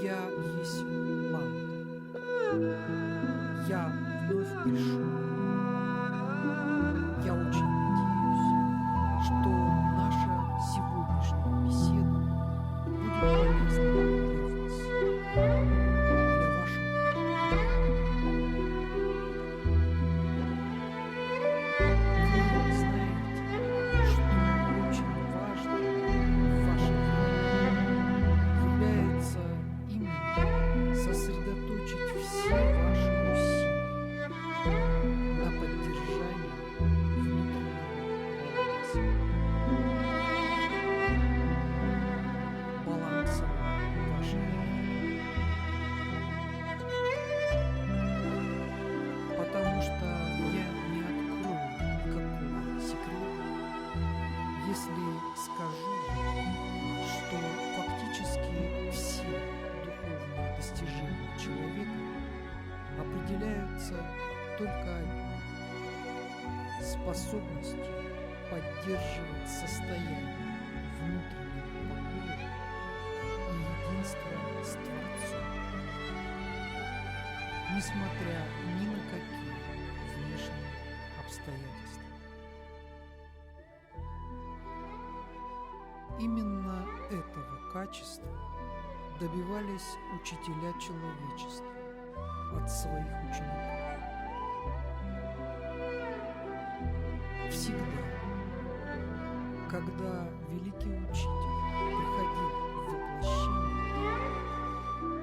Я есть лампа. Я вновь пишу. Я очень надеюсь, что наша сегодняшняя беседа будет полезна для вас, для вашего Вы знаете, что очень важно в ваше время является именно сосредоточить все ваши усилия на поддержании внутреннего баланса вашей жизни. Потому что я не открою никакого секрета, если скажу, что фактически все духовные достижения человека определяются только одним – способностью поддерживать состояние внутреннего покоя и единства с Творцом, несмотря ни на какие внешние обстоятельства. Именно этого качества добивались учителя человечества от своих учеников. Всегда, когда великий учитель приходил в воплощение,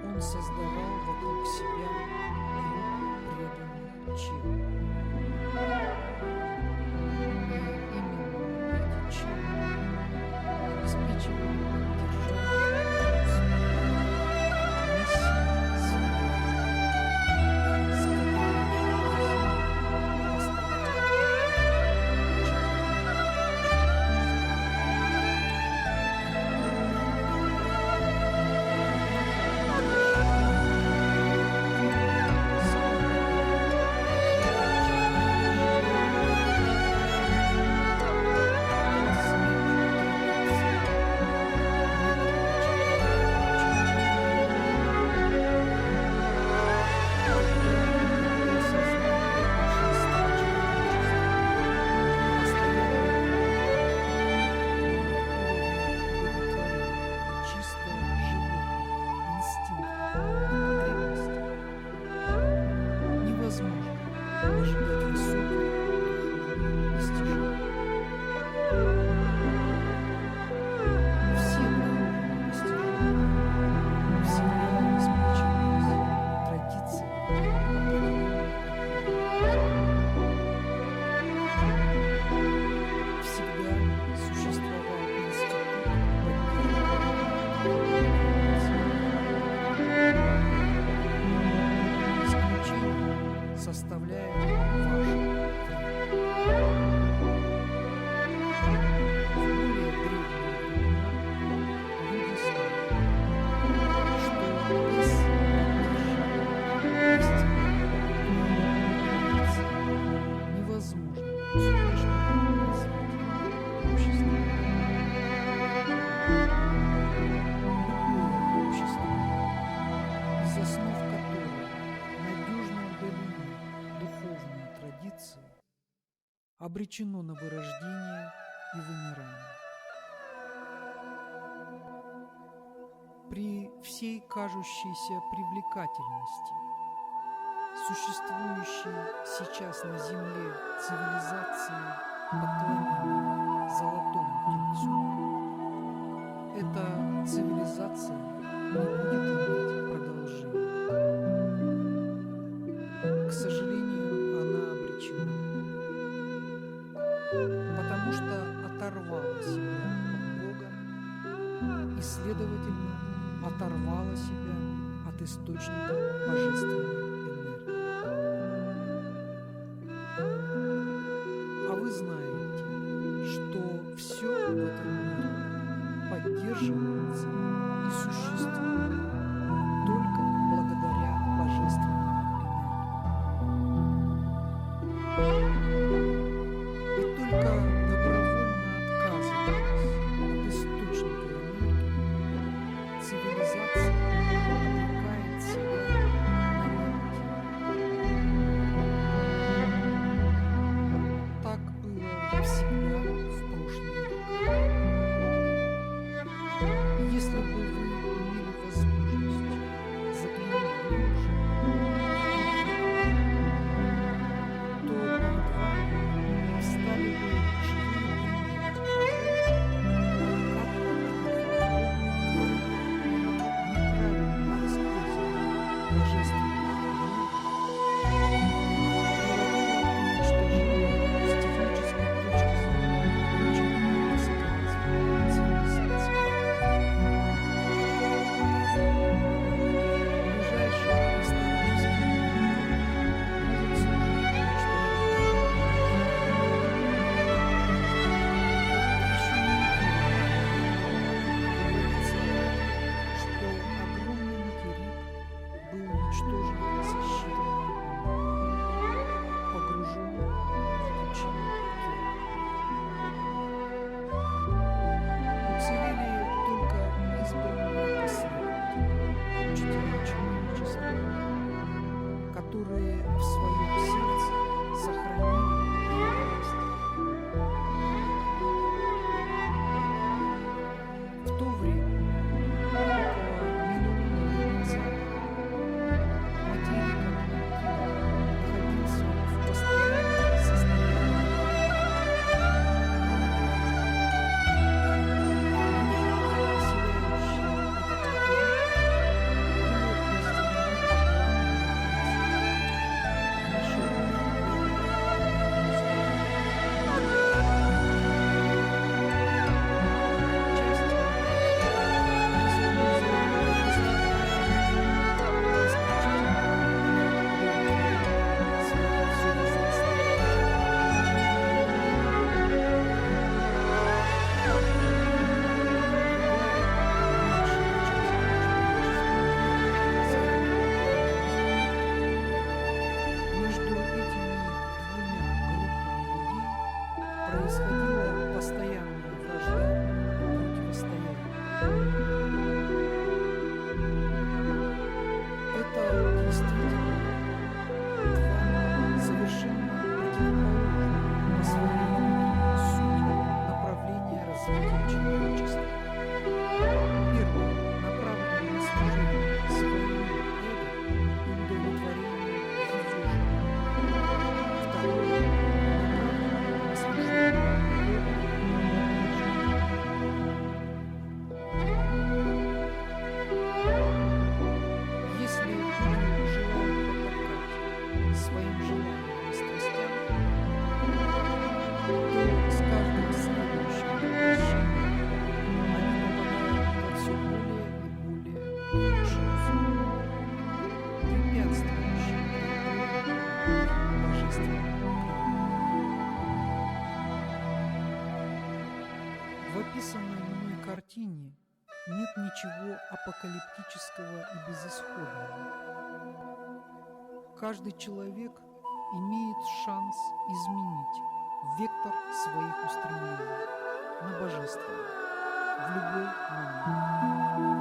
он создавал вокруг себя группу преданных челов. И именно эти челы обеспечивали поддержание миссии своей, с обречено на вырождение и вымирание. При всей кажущейся привлекательности существующей сейчас на Земле цивилизации поклонения Золотому Тельцу, эта цивилизация не будет иметь продолжения. К сожалению, она обречена, потому что оторвала себя от Бога и, следовательно, оторвала себя источником божественной энергии. А вы знаете, что все в этом мире поддерживается и существует только благодаря божественной энергии. И только добровольно отказываясь от источника энергии, цивилизация обрекает себя на гибель. Так было всегда в прошлом веке. Если бы вы имели возможность заглянуть глубже, то перед вами встали бы живые примеры того, как неправильно использование божественной энергии приводило к уничтожению с технической точки зрения очень высокоразвитой цивилизации. Ближайший исторический период может служить уничтожению. Говорится, что огромный материк был уничтожен за считанные дни, погружен в пучину океана. Уцелели только избранные последователи, учителя человечества, которые в своем сердце сохранили преданность. В то время, около миллиона лет назад, материк Атлантида находился в постоянном состоянии между этими двумя группами людей происходила постоянная вражда и противостояние. Это действительно два совершенно противоположных по своей внутренней сути направления развития человечества. Первое направлено на служение своему эго и удовлетворению его желаний. Второе направлено на служение Богу и если люди желают потакать своим желаниям и страстям, то с каждым следующим воплощением они попадают во все более и более худшую зону, препятствующую проявлению божественной правды. В описанной мной картине нет ничего апокалиптического и безысходного. Каждый человек имеет шанс изменить вектор своих устремлений на божественное в любой момент.